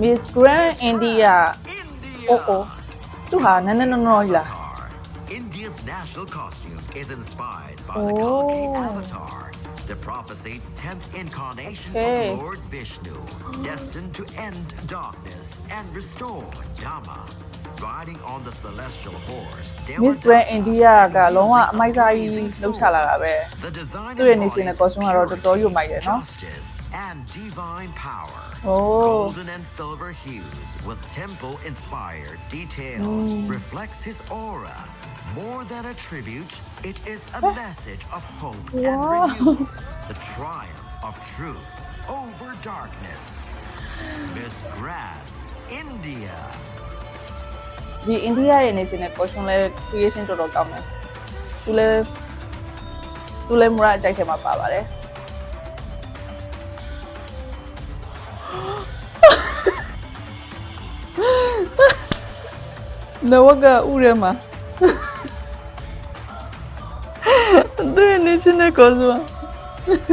Miss Grand India အိုအိုသူဟာနန်းနန်းနော်ကြီးလား India's national costume is inspired by Oh. the Kalki avatar, the prophesied 10th incarnation Okay. of Lord Vishnu, destined to end darkness and restore Dhamma. Riding on the celestial horse, Miss Grand Devadatta, India က and လုံးဝ wielding အမိုက်စားကြီး amazing လှုပ်ချလာ sword. တာပဲ The design သူ့ရဲ့ national embodies costume ကတော့တော်တော်ကြီးမိုက်တယ်နော် justice and divine power. Oh. Golden and silver hues with temple-inspired detail reflects his aura. More than a tribute, it is a message of hope and Wow. renewal. The triumph of truth over darkness. Miss Grand India. ဒီ India ရဲ့ national costume လဲ creation တော်တော်ကောင်းတယ်သူလဲမရအကြိုက်ထဲမှာပါပါတယ်နဝကဥရမှာသူ national costume